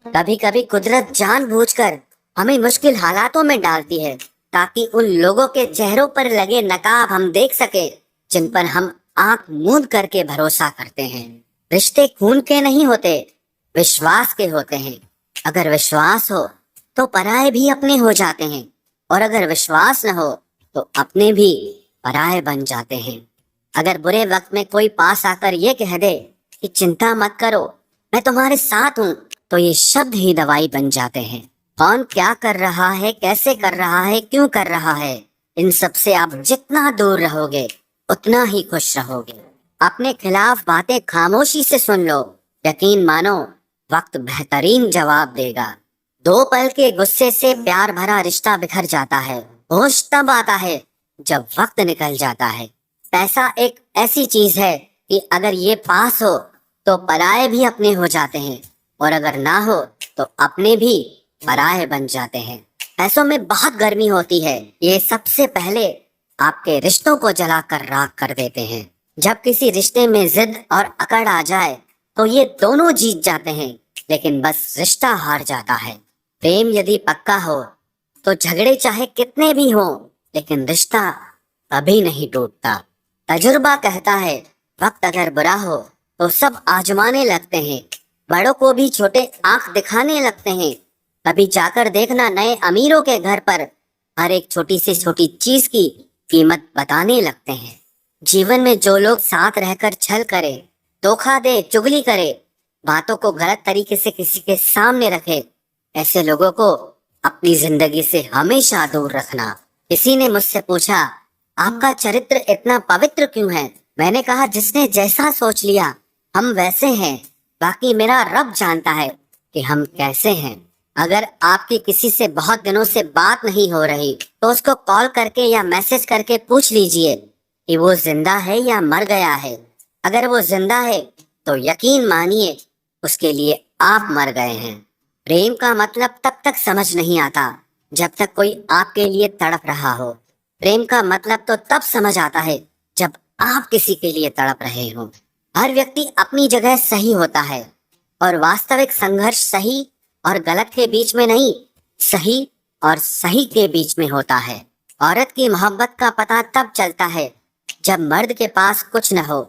कभी कभी कुदरत जानबूझकर हमें मुश्किल हालातों में डालती है ताकि उन लोगों के चेहरों पर लगे नकाब हम देख सके जिन पर हम आंख मूंद करके भरोसा करते हैं। रिश्ते खून के नहीं होते, विश्वास के होते हैं। अगर विश्वास हो तो पराये भी अपने हो जाते हैं, और अगर विश्वास न हो तो अपने भी पराये बन जाते हैं। अगर बुरे वक्त में कोई पास आकर ये कह दे कि चिंता मत करो, मैं तुम्हारे साथ हूँ, तो ये शब्द ही दवाई बन जाते हैं। कौन क्या कर रहा है, कैसे कर रहा है, क्यों कर रहा है, इन सब से आप जितना दूर रहोगे उतना ही खुश रहोगे। अपने खिलाफ बातें खामोशी से सुन लो, यकीन मानो वक्त बेहतरीन जवाब देगा। दो पल के गुस्से से प्यार भरा रिश्ता बिखर जाता है। होश तब आता है जब वक्त निकल जाता है। पैसा एक ऐसी चीज है कि अगर ये पास हो तो पराये भी अपने हो जाते हैं, और अगर ना हो तो अपने भी पराये बन जाते हैं। पैसों में बहुत गर्मी होती है, ये सबसे पहले आपके रिश्तों को जलाकर राख कर देते हैं। जब किसी रिश्ते में जिद और अकड़ आ जाए तो ये दोनों जीत जाते हैं, लेकिन बस रिश्ता हार जाता है। प्रेम यदि पक्का हो तो झगड़े चाहे कितने भी हों, लेकिन रिश्ता कभी नहीं टूटता। तजुर्बा कहता है वक्त अगर बुरा हो तो सब आजमाने लगते हैं, बड़ों को भी छोटे आंख दिखाने लगते हैं। कभी जाकर देखना नए अमीरों के घर पर हर एक छोटी से छोटी चीज की कीमत बताने लगते हैं। जीवन में जो लोग साथ रहकर छल करे, धोखा दे, चुगली करे, बातों को गलत तरीके से किसी के सामने रखे, ऐसे लोगों को अपनी जिंदगी से हमेशा दूर रखना। किसी ने मुझसे पूछा, आपका चरित्र इतना पवित्र क्यों है? मैंने कहा, जिसने जैसा सोच लिया हम वैसे हैं, बाकी मेरा रब जानता है कि हम कैसे हैं। अगर आपकी किसी से बहुत दिनों से बात नहीं हो रही तो उसको कॉल करके या मैसेज करके पूछ लीजिए कि वो जिंदा है या मर गया है। अगर वो जिंदा है तो यकीन मानिए उसके लिए आप मर गए हैं। प्रेम का मतलब तब तक समझ नहीं आता जब तक कोई आपके लिए तड़प रहा हो। प्रेम का मतलब तो तब समझ आता है जब आप किसी के लिए तड़प रहे हो। हर व्यक्ति अपनी जगह सही होता है, और वास्तविक संघर्ष सही और गलत के बीच में नहीं, सही और सही के बीच में होता है। औरत की मोहब्बत का पता तब चलता है जब मर्द के पास कुछ न हो,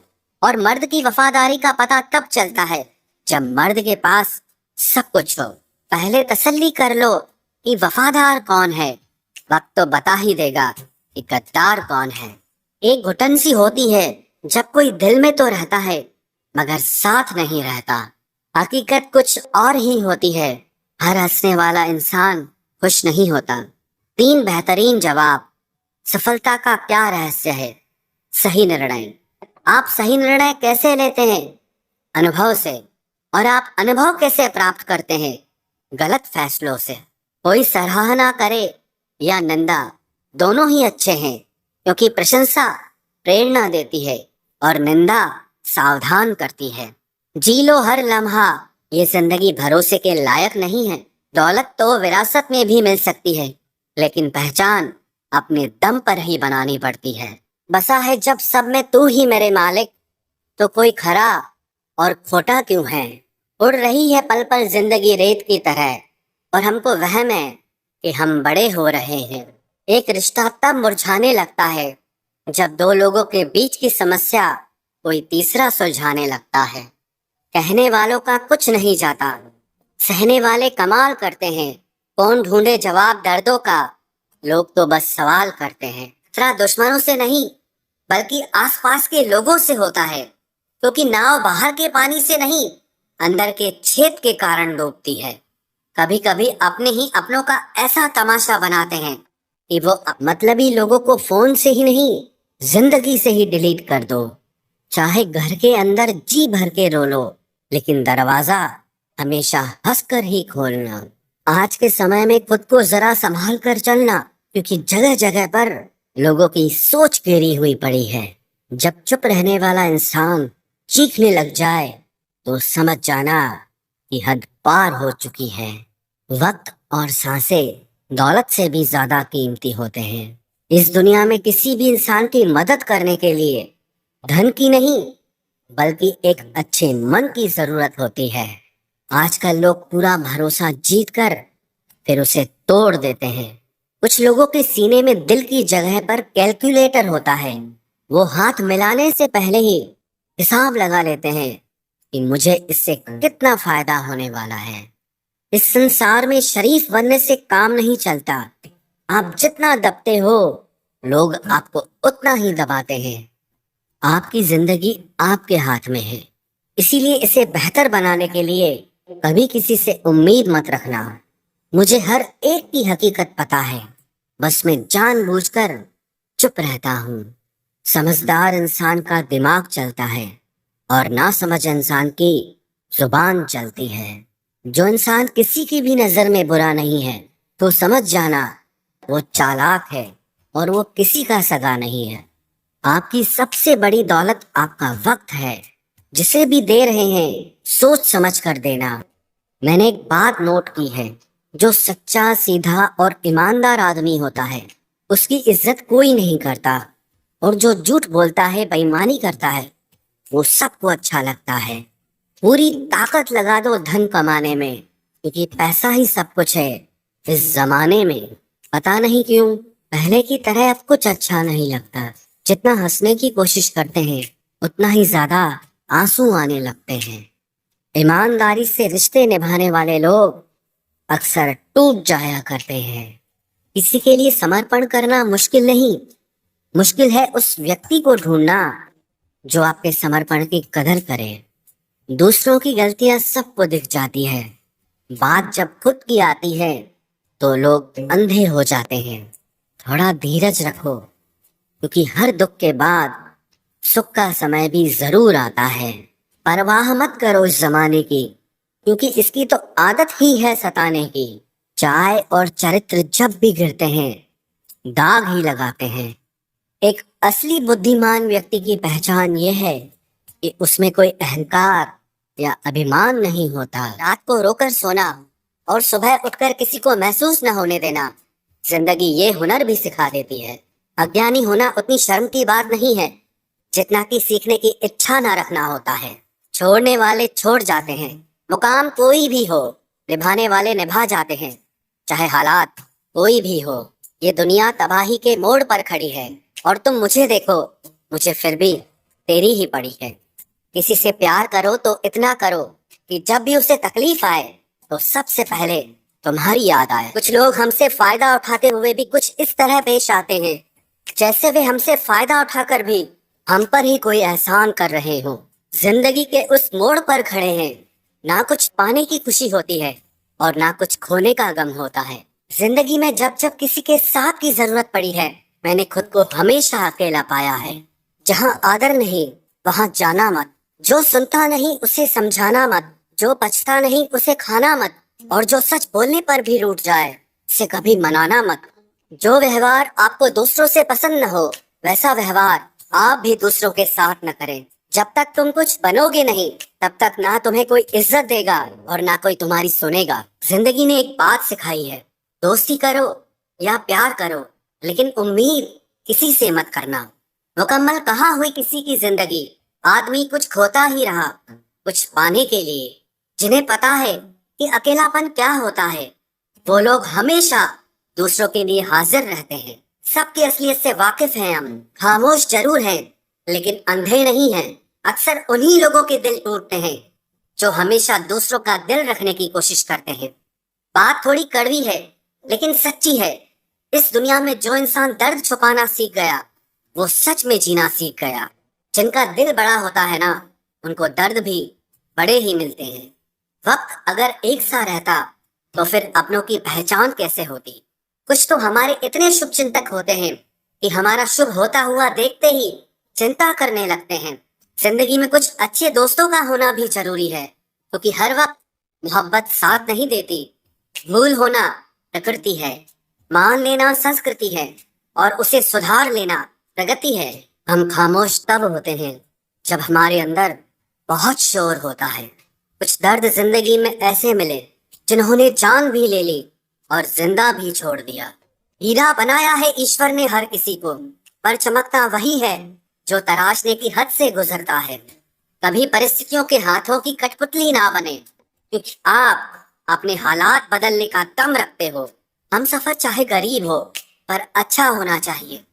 और मर्द की वफादारी का पता तब चलता है जब मर्द के पास सब कुछ हो। पहले तसल्ली कर लो कि वफादार कौन है, वक्त तो बता ही देगा कि गद्दार कौन है। एक घुटन सी होती है जब कोई दिल में तो रहता है मगर साथ नहीं रहता। हकीकत कुछ और ही होती है, हर हंसने वाला इंसान खुश नहीं होता। 3 बेहतरीन जवाब। सफलता का क्या रहस्य है? सही निर्णय। आप सही निर्णय कैसे लेते हैं? अनुभव से। और आप अनुभव कैसे प्राप्त करते हैं? गलत फैसलों से। कोई सराहना करे या निंदा, दोनों ही अच्छे हैं, क्योंकि प्रशंसा प्रेरणा देती है और निंदा सावधान करती है। जी लो हर लम्हा, ये जिंदगी भरोसे के लायक नहीं है। दौलत तो विरासत में भी मिल सकती है, लेकिन पहचान अपने दम पर ही बनानी पड़ती है। बसा है जब सब में तू ही मेरे मालिक, तो कोई खरा और खोटा क्यों है? उड़ रही है पल पल जिंदगी रेत की तरह, और हमको वहम है कि हम बड़े हो रहे हैं। एक रिश्ता तब मुरझाने लगता है जब 2 लोगों के बीच की समस्या कोई तीसरा सुलझाने लगता है। कहने वालों का कुछ नहीं जाता, सहने वाले कमाल करते हैं। कौन ढूंढे जवाब दर्दों का, लोग तो बस सवाल करते हैं। खतरा दुश्मनों से नहीं बल्कि आसपास के लोगों से होता है, क्योंकि नाव बाहर के पानी से नहीं, अंदर के छेद के कारण डूबती है। कभी कभी अपने ही अपनों का ऐसा तमाशा बनाते हैं कि वो मतलबी लोगों को फोन से ही नहीं, जिंदगी से ही डिलीट कर दो। चाहे घर के अंदर जी भर के रो लो, लेकिन दरवाजा हमेशा हंसकर ही खोलना। आज के समय में खुद को जरा संभाल कर चलना, क्योंकि जगह जगह पर लोगों की सोच घेरी हुई पड़ी है। जब चुप रहने वाला इंसान चीखने लग जाए तो समझ जाना कि हद पार हो चुकी है। वक्त और सांसें दौलत से भी ज्यादा कीमती होते हैं। इस दुनिया में किसी भी इंसान की मदद करने के लिए धन की नहीं बल्कि एक अच्छे मन की जरूरत होती है। आजकल लोग पूरा भरोसा जीत कर फिर उसे तोड़ देते हैं। कुछ लोगों के सीने में दिल की जगह पर कैलकुलेटर होता है। वो हाथ मिलाने से पहले ही हिसाब लगा लेते हैं कि मुझे इससे कितना फायदा होने वाला है। इस संसार में शरीफ बनने से काम नहीं चलता। आप जितना दबते हो, लोग आपको उतना ही दबाते हैं। आपकी जिंदगी आपके हाथ में है, इसीलिए इसे बेहतर बनाने के लिए कभी किसी से उम्मीद मत रखना। मुझे हर एक की हकीकत पता है, बस मैं जानबूझकर चुप रहता हूँ। समझदार इंसान का दिमाग चलता है और नासमझ इंसान की जुबान चलती है। जो इंसान किसी की भी नजर में बुरा नहीं है, तो समझ जाना वो चालाक है और वो किसी का सगा नहीं है। आपकी सबसे बड़ी दौलत आपका वक्त है। जिसे भी दे रहे हैं, सोच समझ कर देना। मैंने एक बात नोट की है, जो सच्चा, सीधा और ईमानदार आदमी होता है, उसकी इज्जत कोई नहीं करता। और जो झूठ बोलता है, बेईमानी करता है, वो सबको अच्छा लगता है। पूरी ताकत लगा दो धन कमाने में, क्योंकि पैसा ही सब कुछ है इस जमाने में। पता नहीं क्यों पहले की तरह अब कुछ अच्छा नहीं लगता। जितना हंसने की कोशिश करते हैं, उतना ही ज्यादा आंसू आने लगते हैं। ईमानदारी से रिश्ते निभाने वाले लोग अक्सर टूट जाया करते हैं। किसी के लिए समर्पण करना मुश्किल नहीं, मुश्किल है उस व्यक्ति को ढूंढना जो आपके समर्पण की कदर करे। दूसरों की गलतियां सबको दिख जाती है, बात जब खुद की आती है तो लोग अंधे हो जाते हैं। थोड़ा धीरज रखो, क्योंकि हर दुख के बाद सुख का समय भी जरूर आता है। परवाह मत करो इस जमाने की, क्योंकि इसकी तो आदत ही है सताने की। चाय और चरित्र जब भी गिरते हैं, दाग ही लगाते हैं। एक असली बुद्धिमान व्यक्ति की पहचान यह है कि उसमें कोई अहंकार या अभिमान नहीं होता। रात को रोकर सोना और सुबह उठकर किसी को महसूस न होने देना, जिंदगी ये हुनर भी सिखा देती है। अज्ञानी होना उतनी शर्म की बात नहीं है जितना कि सीखने की इच्छा न रखना होता है। छोड़ने वाले छोड़ जाते हैं, मुकाम कोई भी हो, निभाने वाले निभा जाते हैं, चाहे हालात कोई भी हो। ये दुनिया तबाही के मोड़ पर खड़ी है और तुम मुझे देखो, मुझे फिर भी तेरी ही पड़ी है। किसी से प्यार करो तो इतना करो कि जब भी उसे तकलीफ आए तो सबसे पहले तुम्हारी याद आए। कुछ लोग हमसे फायदा उठाते हुए भी कुछ इस तरह पेश आते हैं जैसे वे हमसे फायदा उठाकर भी हम पर ही कोई एहसान कर रहे हो। जिंदगी के उस मोड़ पर खड़े हैं, ना कुछ पाने की खुशी होती है और ना कुछ खोने का गम होता है। जिंदगी में जब जब किसी के साथ की जरूरत पड़ी है, मैंने खुद को हमेशा अकेला पाया है। जहाँ आदर नहीं वहाँ जाना मत, जो सुनता नहीं उसे समझाना मत, जो बचता नहीं उसे खाना मत, और जो सच बोलने पर भी रूठ जाए उसे कभी मनाना मत। जो व्यवहार आपको दूसरों से पसंद न हो, वैसा व्यवहार आप भी दूसरों के साथ न करें। जब तक तुम कुछ बनोगे नहीं, तब तक ना तुम्हें कोई इज्जत देगा और ना कोई तुम्हारी सुनेगा। जिंदगी ने एक बात सिखाई है, दोस्ती करो या प्यार करो, लेकिन उम्मीद किसी से मत करना। मुकम्मल कहाँ हुई किसी की जिंदगी, आदमी कुछ खोता ही रहा कुछ पाने के लिए। जिन्हें पता है कि अकेलापन क्या होता है, वो लोग हमेशा दूसरों के लिए हाजिर रहते हैं। सबकी असलियत से वाकिफ हैं हम, खामोश जरूर हैं लेकिन अंधे नहीं हैं। अक्सर उन्हीं लोगों के दिल टूटते हैं जो हमेशा दूसरों का दिल रखने की कोशिश करते हैं। बात थोड़ी कड़वी है लेकिन सच्ची है। इस दुनिया में जो इंसान दर्द छुपाना सीख गया, वो सच में जीना सीख गया। जिनका दिल बड़ा होता है ना, उनको दर्द भी बड़े ही मिलते हैं। वक्त अगर एक सा रहता तो फिर अपनों की पहचान कैसे होती। कुछ तो हमारे इतने शुभ चिंतक होते हैं कि हमारा शुभ होता हुआ देखते ही चिंता करने लगते हैं। जिंदगी में कुछ अच्छे दोस्तों का होना भी जरूरी है, क्योंकि हर वक्त मोहब्बत साथ नहीं देती। भूल होना प्रकृति है, मान लेना संस्कृति है और उसे सुधार लेना प्रगति है। हम खामोश तब होते हैं जब हमारे अंदर बहुत शोर होता है। कुछ दर्द जिंदगी में ऐसे मिले जिन्होंने जान भी ले ली और जिंदा भी छोड़ दिया। हीरा बनाया है ईश्वर ने हर किसी को, पर चमकता वही है जो तराशने की हद से गुजरता है। कभी परिस्थितियों के हाथों की कठपुतली ना बने, क्योंकि आप अपने हालात बदलने का दम रखते हो। हम सफर चाहे गरीब हो पर अच्छा होना चाहिए,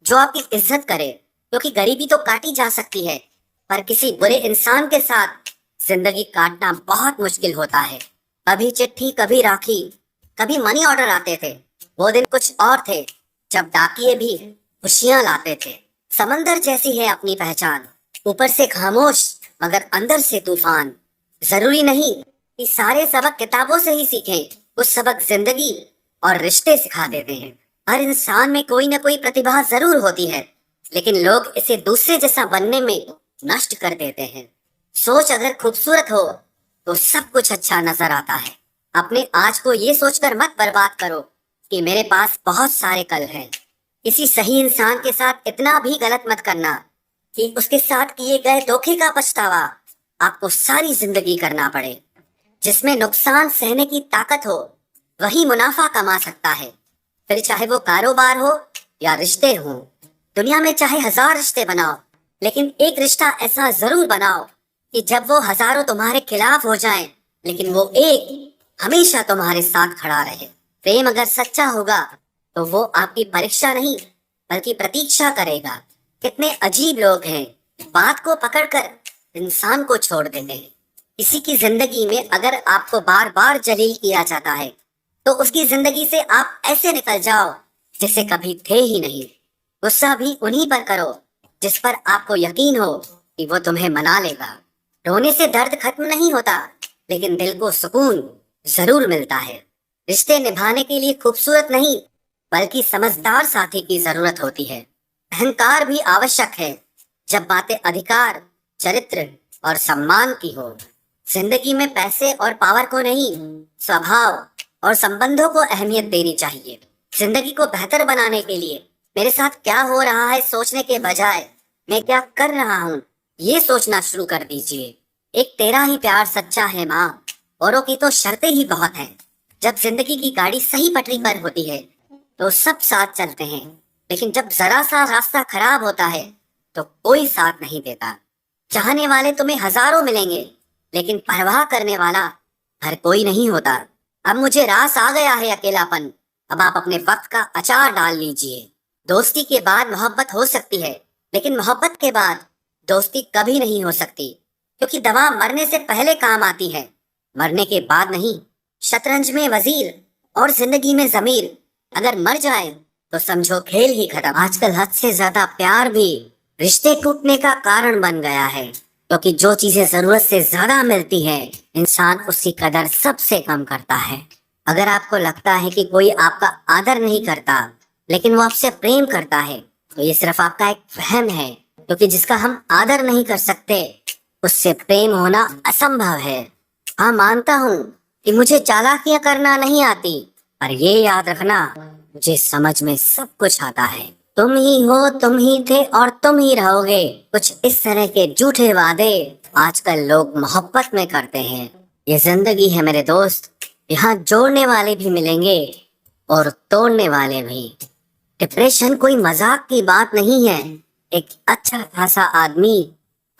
जो आपकी इज्जत करे, क्योंकि गरीबी तो काटी जा सकती है पर किसी बुरे इंसान के साथ जिंदगी काटना बहुत मुश्किल होता है। कभी चिट्ठी, कभी राखी, कभी मनी ऑर्डर आते थे। वो दिन कुछ और थे जब डाकिये भी खुशियां लाते थे। समंदर जैसी है अपनी पहचान, ऊपर से खामोश मगर अंदर से तूफान। जरूरी नहीं कि सारे सबक किताबों से ही सीखें, कुछ सबक जिंदगी और रिश्ते सिखा देते हैं। हर इंसान में कोई ना कोई प्रतिभा जरूर होती है, लेकिन लोग इसे दूसरे जैसा बनने में नष्ट कर देते हैं। सोच अगर खूबसूरत हो तो सब कुछ अच्छा नजर आता है। अपने आज को ये सोचकर मत बर्बाद करो कि मेरे पास बहुत सारे कल हैं। किसी सही इंसान के साथ इतना भी गलत मत करना कि उसके साथ किए गए धोखे का पछतावा आपको सारी जिंदगी करना पड़े। जिसमें नुकसान सहने की ताकत हो वही मुनाफा कमा सकता है, फिर चाहे वो कारोबार हो या रिश्ते हो। दुनिया में चाहे 1000 रिश्ते बनाओ, लेकिन एक रिश्ता ऐसा जरूर बनाओ कि जब वो हजारों तुम्हारे खिलाफ हो जाएं, लेकिन वो एक हमेशा तुम्हारे साथ खड़ा रहे। प्रेम अगर सच्चा होगा तो वो आपकी परीक्षा नहीं बल्कि प्रतीक्षा करेगा। कितने अजीब लोग हैं, बात को पकड़कर इंसान को छोड़ देते हैं। किसी की जिंदगी में अगर आपको बार बार जलील किया जाता है तो उसकी जिंदगी से आप ऐसे निकल जाओ जैसे कभी थे ही नहीं। गुस्सा भी उन्हीं पर करो जिस पर आपको यकीन हो कि वो तुम्हें मना लेगा। रोने से दर्द खत्म नहीं होता, लेकिन दिल को सुकून जरूर मिलता है। रिश्ते निभाने के लिए खूबसूरत नहीं बल्कि समझदार साथी की जरूरत होती है। अहंकार भी आवश्यक है जब बातें अधिकार, चरित्र और सम्मान की हो। जिंदगी में पैसे और पावर को नहीं, स्वभाव और संबंधों को अहमियत देनी चाहिए। जिंदगी को बेहतर बनाने के लिए मेरे साथ क्या हो रहा है सोचने के बजाय मैं क्या कर रहा हूँ ये सोचना शुरू कर दीजिए। एक तेरा ही प्यार सच्चा है माँ, औरों की तो शर्तें ही बहुत हैं। जब जिंदगी की गाड़ी सही पटरी पर होती है तो सब साथ चलते हैं, लेकिन जब जरा सा रास्ता खराब होता है तो कोई साथ नहीं देता। चाहने वाले तुम्हें हजारों मिलेंगे, लेकिन परवाह करने वाला हर कोई नहीं होता। अब मुझे रास आ गया है अकेलापन, अब आप अपने वक्त का अचार डाल लीजिए। दोस्ती के बाद मोहब्बत हो सकती है, लेकिन मोहब्बत के बाद दोस्ती कभी नहीं हो सकती, क्योंकि दवा मरने से पहले काम आती है, मरने के बाद नहीं। शतरंज में वजीर और जिंदगी में जमीर अगर मर जाए तो समझो खेल ही खत्म। आजकल हद से ज्यादा प्यार भी रिश्ते टूटने का कारण बन गया है, क्योंकि जो चीजें जरूरत से ज्यादा मिलती है इंसान उसकी कदर सबसे कम करता है। अगर आपको लगता है कि कोई आपका आदर नहीं करता लेकिन वो आपसे प्रेम करता है तो ये सिर्फ आपका एक वहम है, क्योंकि जिसका हम आदर नहीं कर सकते उससे प्रेम होना असंभव है। हाँ, मानता हूँ कि मुझे चालाकियां करना नहीं आती, पर ये याद रखना मुझे समझ में सब कुछ आता है। तुम ही हो, तुम ही थे और तुम ही रहोगे। कुछ इस तरह के झूठे वादे आजकल लोग मोहब्बत में करते हैं। ये जिंदगी है मेरे दोस्त, यहाँ जोड़ने वाले भी मिलेंगे और तोड़ने वाले भी। डिप्रेशन कोई मजाक की बात नहीं है। एक अच्छा खासा आदमी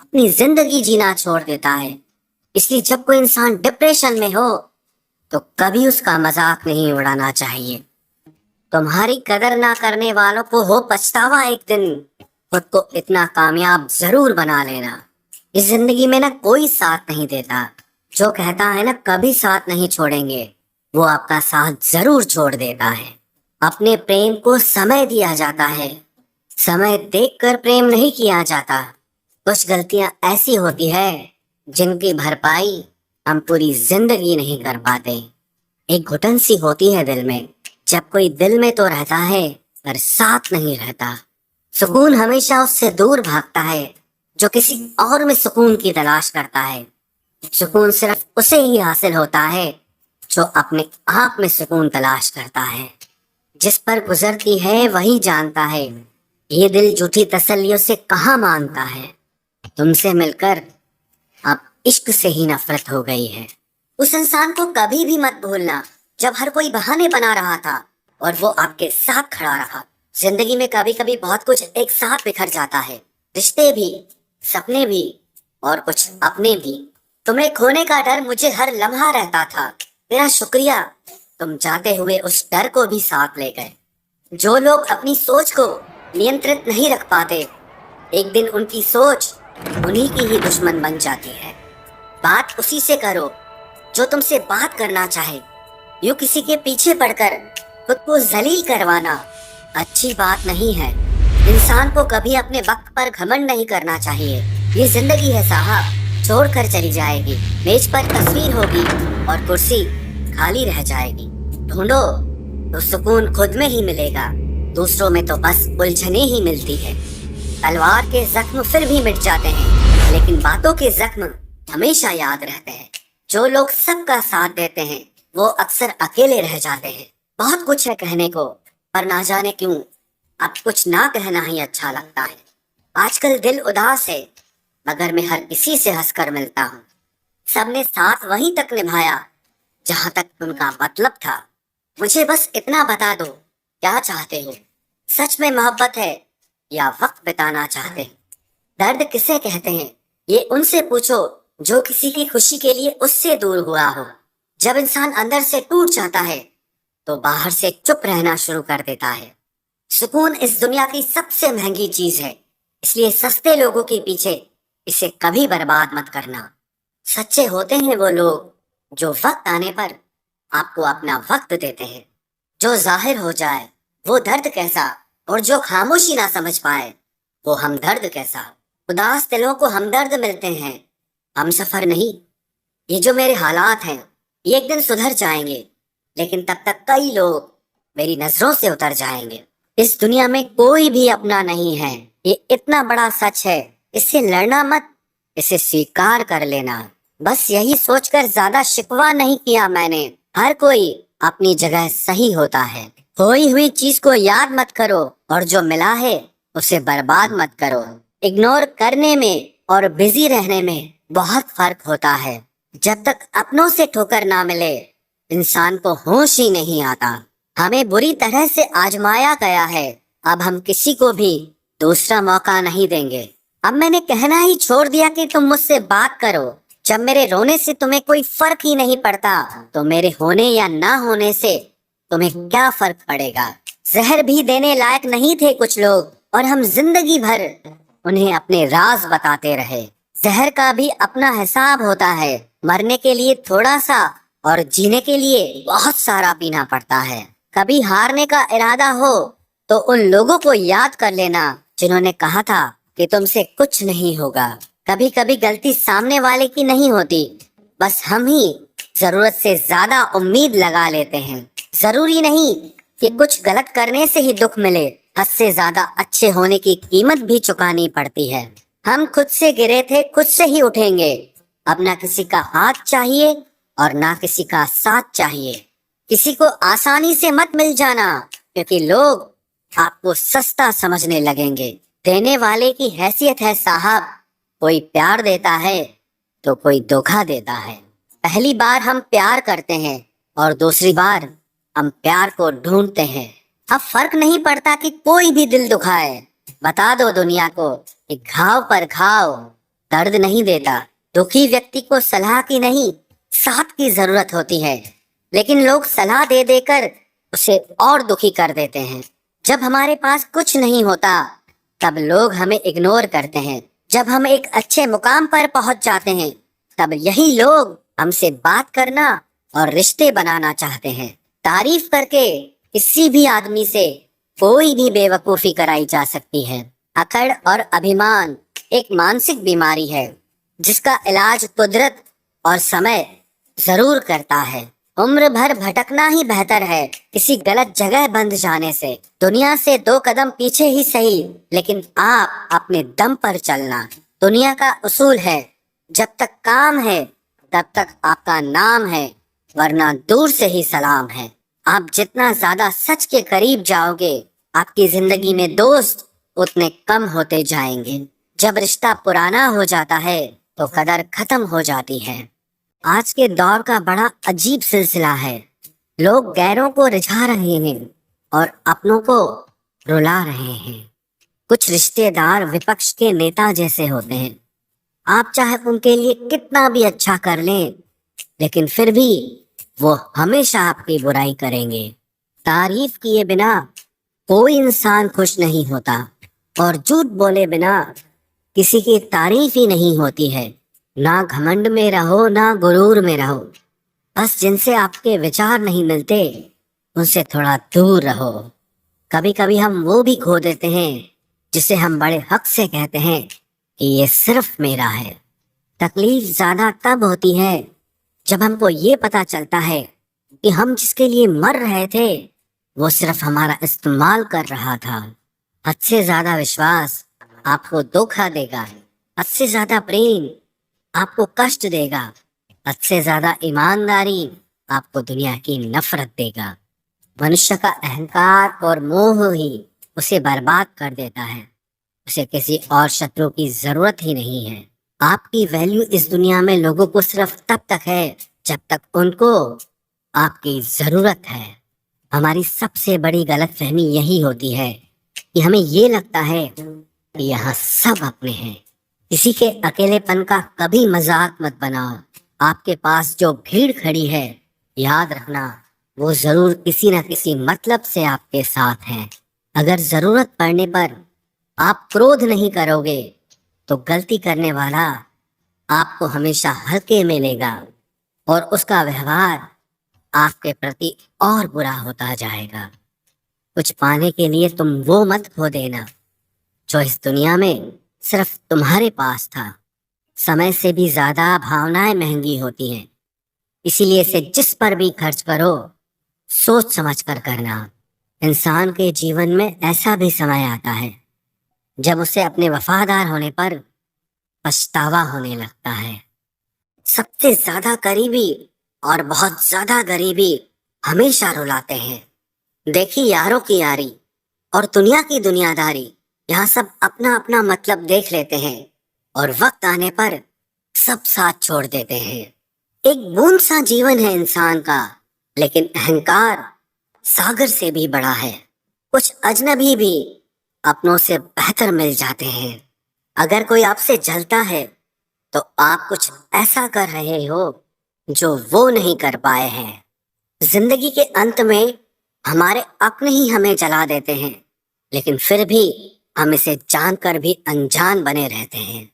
अपनी जिंदगी जीना छोड़ देता है। इसलिए जब कोई इंसान डिप्रेशन में हो तो कभी उसका मजाक नहीं उड़ाना चाहिए। तुम्हारी कदर ना करने वालों को हो पछतावा एक दिन, खुद को इतना कामयाब जरूर बना लेना। इस जिंदगी में ना कोई साथ नहीं देता, जो कहता है ना कभी साथ नहीं छोड़ेंगे वो आपका साथ जरूर छोड़ देता है। अपने प्रेम को समय दिया जाता है, समय देखकर प्रेम नहीं किया जाता। कुछ गलतियां ऐसी होती है जिनकी भरपाई हम पूरी जिंदगी नहीं कर पाते। एक घुटन सी होती है दिल में, जब कोई दिल में तो रहता है पर साथ नहीं रहता। सुकून हमेशा उससे दूर भागता है जो किसी और में सुकून की तलाश करता है। सुकून सिर्फ उसे ही हासिल होता है जो अपने आप में सुकून तलाश करता है। जिस पर गुजरती है वही जानता है, ये दिल झूठी तसल्लियों से कहाँ मानता है। तुमसे मिलकर अब इश्क से ही नफरत हो गई है। उस इंसान को कभी भी मत भूलना जब हर कोई बहाने बना रहा था और वो आपके साथ खड़ा रहा। जिंदगी में कभी कभी बहुत कुछ एक साथ बिखर जाता है, रिश्ते भी, सपने भी और कुछ अपने भी। तुम्हें खोने का डर मुझे हर लम्हा रहता था। तेरा शुक्रिया, तुम जाते हुए उस डर को भी साथ ले गए। जो लोग अपनी सोच को नियंत्रित नहीं रख पाते, एक दिन उनकी सोच उन्हीं की ही दुश्मन बन जाती है। बात उसी से करो जो तुमसे बात करना चाहे। यूं किसी के पीछे पड़कर खुद को जलील करवाना अच्छी बात नहीं है। इंसान को कभी अपने वक्त पर घमंड नहीं करना चाहिए। ये जिंदगी है साहब, छोड़ कर चली जाएगी। मेज पर तस्वीर होगी और कुर्सी खाली रह जाएगी। ढूंढो तो सुकून खुद में ही मिलेगा, दूसरों में तो बस उलझने ही मिलती है। तलवार के जख्म फिर भी मिट जाते हैं, लेकिन बातों के जख्म हमेशा याद रहते हैं। जो लोग सबका साथ देते हैं वो अक्सर अकेले रह जाते हैं। बहुत कुछ है कहने को, पर ना जाने क्यों अब कुछ ना कहना ही अच्छा लगता है। आजकल दिल उदास है, मगर मैं हर किसी से हंसकर मिलता हूँ। सबने साथ वहीं तक निभाया जहां तक उनका मतलब था। मुझे बस इतना बता दो, क्या चाहते हो? सच में मोहब्बत है या वक्त बिताना चाहते हैं? दर्द किसे कहते हैं ये उनसे पूछो जो किसी की खुशी के लिए उससे दूर हुआ हो। जब इंसान अंदर से टूट जाता है तो बाहर से चुप रहना शुरू कर देता है। सुकून इस दुनिया की सबसे महंगी चीज है, इसलिए सस्ते लोगों के पीछे इसे कभी बर्बाद मत करना। सच्चे होते हैं वो लोग जो वक्त आने पर आपको अपना वक्त देते हैं। जो जाहिर हो जाए वो दर्द कैसा, और जो खामोशी ना समझ पाए वो हमदर्द कैसा। उदास दिलों को हमदर्द मिलते हैं, हम सफर नहीं। ये जो मेरे हालात हैं ये एक दिन सुधर जाएंगे, लेकिन तब तक कई लोग मेरी नजरों से उतर जाएंगे। इस दुनिया में कोई भी अपना नहीं है, ये इतना बड़ा सच है। इससे लड़ना मत, इसे स्वीकार कर लेना। बस यही सोचकर ज्यादा शिकवा नहीं किया मैंने। हर कोई अपनी जगह सही होता है। खोई हुई चीज को याद मत करो, और जो मिला है उसे बर्बाद मत करो। इग्नोर करने में और बिजी रहने में बहुत फर्क होता है। जब तक अपनों से ठोकर ना मिले इंसान को होश ही नहीं आता। हमें बुरी तरह से आजमाया गया है, अब हम किसी को भी दूसरा मौका नहीं देंगे। अब मैंने कहना ही छोड़ दिया कि तुम मुझसे बात करो। जब मेरे रोने से तुम्हें कोई फर्क ही नहीं पड़ता तो मेरे होने या ना होने से तुम्हें क्या फर्क पड़ेगा। जहर भी देने लायक नहीं थे कुछ लोग, और हम जिंदगी भर उन्हें अपने राज बताते रहे। जहर का भी अपना हिसाब होता है। मरने के लिए थोड़ा सा और जीने के लिए बहुत सारा पीना पड़ता है। कभी हारने का इरादा हो तो उन लोगों को याद कर लेना जिन्होंने कहा था कि तुमसे कुछ नहीं होगा। कभी कभी गलती सामने वाले की नहीं होती, बस हम ही जरूरत से ज्यादा उम्मीद लगा लेते हैं। जरूरी नहीं कि कुछ गलत करने से ही दुख मिले, हद से ज्यादा अच्छे होने की कीमत भी चुकानी पड़ती है। हम खुद से गिरे थे, खुद से ही उठेंगे। अब ना किसी का हाथ चाहिए और ना किसी का साथ चाहिए। किसी को आसानी से मत मिल जाना, क्योंकि लोग आपको सस्ता समझने लगेंगे। देने वाले की हैसियत है साहब, कोई प्यार देता है तो कोई धोखा देता है। पहली बार हम प्यार करते हैं और दूसरी बार हम प्यार को ढूंढते हैं। अब फर्क नहीं पड़ता कि कोई भी दिल दुखाए। बता दो दुनिया को कि घाव पर घाव दर्द नहीं देता। दुखी व्यक्ति को सलाह की नहीं, साथ की जरूरत होती है, लेकिन लोग सलाह दे देकर उसे और दुखी कर देते हैं। जब हमारे पास कुछ नहीं होता तब लोग हमें इग्नोर करते हैं। जब हम एक अच्छे मुकाम पर पहुंच जाते हैं तब यही लोग हमसे बात करना और रिश्ते बनाना चाहते हैं। तारीफ करके किसी भी आदमी से कोई भी बेवकूफी कराई जा सकती है। अकड़ और अभिमान एक मानसिक बीमारी है जिसका इलाज कुदरत और समय जरूर करता है। उम्र भर भटकना ही बेहतर है किसी गलत जगह बंध जाने से। दुनिया से 2 कदम पीछे ही सही, लेकिन आप अपने दम पर चलना। दुनिया का उसूल है, जब तक काम है तब तक आपका नाम है, वरना दूर से ही सलाम है। आप जितना ज्यादा सच के करीब जाओगे आपकी जिंदगी में दोस्त उतने कम होते जाएंगे। जब रिश्ता पुराना हो जाता है तो कदर खत्म हो जाती है। आज के दौर का बड़ा अजीब सिलसिला है। लोग गैरों को रिझा रहे हैं और अपनों को रुला रहे हैं। कुछ रिश्तेदार विपक्ष के नेता जैसे होते हैं। आप चाहे उनके लिए कितना भी अच्छा कर लें, लेकिन फिर भी वो हमेशा आपकी बुराई करेंगे। तारीफ किए बिना कोई इंसान खुश नहीं होता, और झूठ बोले बिना किसी की तारीफ ही नहीं होती है। ना घमंड में रहो, ना गुरूर में रहो। बस जिनसे आपके विचार नहीं मिलते उनसे थोड़ा दूर रहो। कभी कभी हम वो भी खो देते हैं जिसे हम बड़े हक से कहते हैं कि ये सिर्फ मेरा है। तकलीफ ज्यादा तब होती है जब हमको ये पता चलता है कि हम जिसके लिए मर रहे थे वो सिर्फ हमारा इस्तेमाल कर रहा था। हद से ज्यादा विश्वास आपको धोखा देगा, हद से ज्यादा प्रेम आपको कष्ट देगा, हद से ज्यादा ईमानदारी आपको दुनिया की नफरत देगा। मनुष्य का अहंकार और मोह ही उसे बर्बाद कर देता है। उसे किसी और शत्रु की जरूरत ही नहीं है। आपकी वैल्यू इस दुनिया में लोगों को सिर्फ तब तक है जब तक उनको आपकी जरूरत है। हमारी सबसे बड़ी गलतफहमी यही होती है कि हमें ये लगता है कि यहाँ सब अपने हैं। किसी के अकेलेपन का कभी मजाक मत बनाओ। आपके पास जो भीड़ खड़ी है, याद रखना वो जरूर किसी न किसी मतलब से आपके साथ है। अगर जरूरत पड़ने पर आप क्रोध नहीं करोगे तो गलती करने वाला आपको हमेशा हल्के में लेगा और उसका व्यवहार आपके प्रति और बुरा होता जाएगा। कुछ पाने के लिए तुम वो मत खो देना जो इस दुनिया में सिर्फ तुम्हारे पास था। समय से भी ज्यादा भावनाएं महंगी होती हैं, इसीलिए इसे जिस पर भी खर्च करो सोच समझ कर करना। इंसान के जीवन में ऐसा भी समय आता है जब उसे अपने वफादार होने पर पछतावा होने लगता है। सबसे ज्यादा करीबी और बहुत ज्यादा गरीबी हमेशा रुलाते हैं। देखी यारों की यारी और दुनिया की दुनियादारी, यहाँ सब अपना अपना मतलब देख लेते हैं और वक्त आने पर सब साथ छोड़ देते हैं। एक बूंद सा जीवन है इंसान का, लेकिन अहंकार सागर से भी बड़ा है। कुछ अजनबी भी अपनों से बेहतर मिल जाते हैं। अगर कोई आपसे जलता है तो आप कुछ ऐसा कर रहे हो जो वो नहीं कर पाए हैं। जिंदगी के अंत में हमारे अपने ही हमें जला देते हैं, लेकिन फिर भी हम इसे जानकर भी अनजान बने रहते हैं।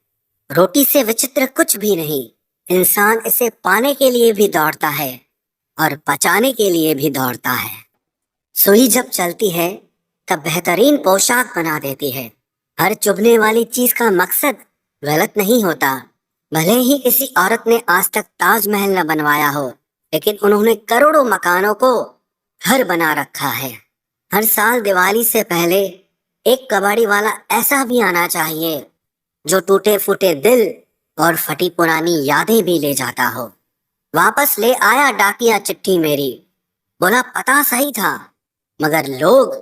रोटी से विचित्र कुछ भी नहीं। इंसान इसे पाने के लिए भी दौड़ता है और बचाने के लिए भी दौड़ता है। सुई जब चलती है तब बेहतरीन पोशाक बना देती है। हर चुभने वाली चीज का मकसद गलत नहीं होता। भले ही किसी औरत ने आज तक ताजमहल न बनवाया हो, लेकिन उन्होंने करोड़ों मकानों को घर बना रखा है। हर साल दिवाली से पहले एक कबाड़ी वाला ऐसा भी आना चाहिए जो टूटे फूटे दिल और फटी पुरानी यादें भी ले जाता हो। वापस ले आया डाकिया चिट्ठी मेरी, बोला पता सही था मगर लोग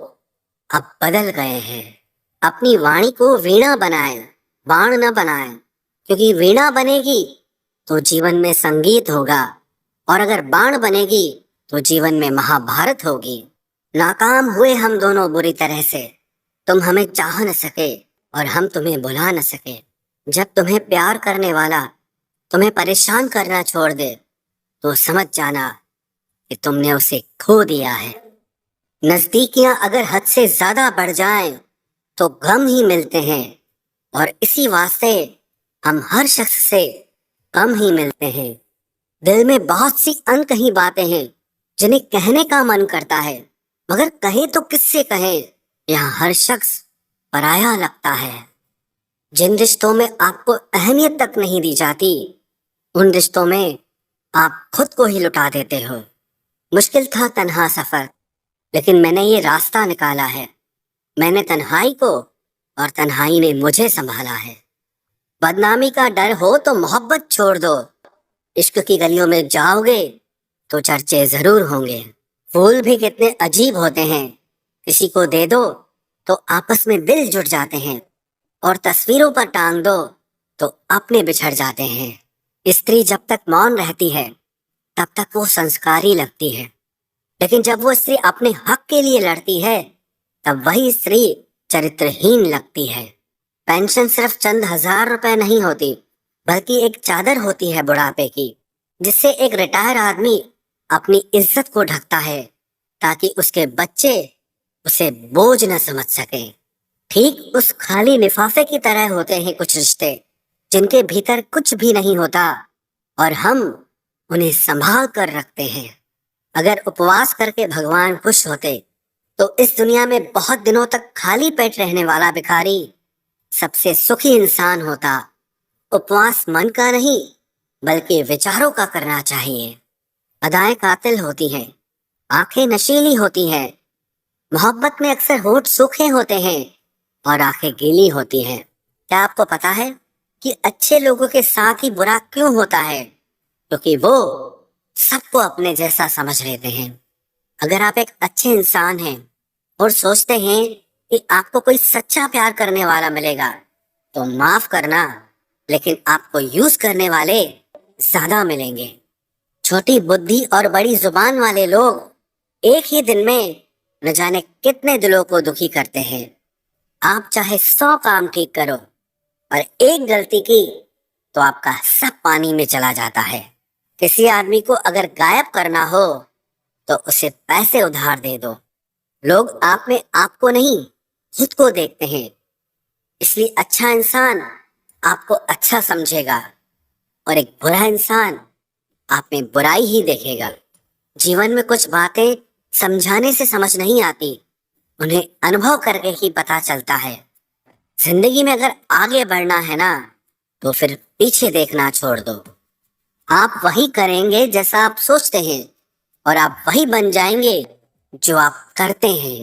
अब बदल गए हैं। अपनी वाणी को वीणा बनाए, बाण न बनाए, क्योंकि वीणा बनेगी तो जीवन में संगीत होगा और अगर बाण बनेगी तो जीवन में महाभारत होगी। नाकाम हुए हम दोनों बुरी तरह से। तुम हमें चाह न सके और हम तुम्हें भुला न सके। जब तुम्हें प्यार करने वाला तुम्हें परेशान करना छोड़ दे तो समझ जाना कि तुमने उसे खो दिया है। नजदीकियां अगर हद से ज्यादा बढ़ जाएं तो गम ही मिलते हैं, और इसी वास्ते हम हर शख्स से कम ही मिलते हैं। दिल में बहुत सी अनकही बातें हैं जिन्हें कहने का मन करता है, मगर कहे तो किससे कहे। यहाँ हर शख्स पराया लगता है। जिन रिश्तों में आपको अहमियत तक नहीं दी जाती, उन रिश्तों में आप खुद को ही लुटा देते हो। मुश्किल था तन्हा सफर, लेकिन मैंने ये रास्ता निकाला है। मैंने तन्हाई को और तन्हाई ने मुझे संभाला है। बदनामी का डर हो तो मोहब्बत छोड़ दो। इश्क की गलियों में जाओगे तो चर्चे जरूर होंगे। फूल भी कितने अजीब होते हैं, किसी को दे दो तो आपस में दिल जुट जाते हैं, और तस्वीरों पर टांग दो तो अपने बिछड़ जाते हैं। स्त्री जब तक मौन रहती है तब तक वो संस्कारी लगती है, लेकिन जब वो स्त्री अपने हक के लिए लड़ती है तब वही स्त्री चरित्रहीन लगती है। पेंशन सिर्फ चंद हजार रुपए नहीं होती, बल्कि एक चादर होती है बुढ़ापे की, जिससे एक रिटायर आदमी अपनी इज्जत को ढकता है ताकि उसके बच्चे उसे बोझ न समझ सके। ठीक उस खाली लिफाफे की तरह होते हैं कुछ रिश्ते, जिनके भीतर कुछ भी नहीं होता और हम उन्हें संभाल कर रखते हैं। अगर उपवास करके भगवान खुश होते तो इस दुनिया में बहुत दिनों तक खाली पेट रहने वाला भिखारी सबसे सुखी इंसान होता। उपवास मन का नहीं, बल्कि विचारों का करना चाहिए। अदाएं कातिल होती हैं, आंखें नशीली होती हैं, मोहब्बत में अक्सर होठ सूखे होते हैं और आंखें गीली होती हैं। क्या आपको पता है कि अच्छे लोगों के साथ ही बुरा क्यों होता है? क्योंकि वो सबको अपने जैसा समझ लेते हैं। अगर आप एक अच्छे इंसान हैं और सोचते हैं कि आपको कोई सच्चा प्यार करने वाला मिलेगा, तो माफ करना, लेकिन आपको यूज करने वाले ज्यादा मिलेंगे। छोटी बुद्धि और बड़ी जुबान वाले लोग एक ही दिन में न जाने कितने दिलों को दुखी करते हैं। आप चाहे 100 काम ठीक करो और एक गलती की तो आपका सब पानी में चला जाता है। किसी आदमी को अगर गायब करना हो तो उसे पैसे उधार दे दो। लोग आप में आपको नहीं, खुद को देखते हैं, इसलिए अच्छा इंसान आपको अच्छा समझेगा और एक बुरा इंसान आप में बुराई ही देखेगा। जीवन में कुछ बातें समझाने से समझ नहीं आती, उन्हें अनुभव करके ही पता चलता है। जिंदगी में अगर आगे बढ़ना है ना, तो फिर पीछे देखना छोड़ दो। आप वही करेंगे जैसा आप सोचते हैं और आप वही बन जाएंगे जो आप करते हैं।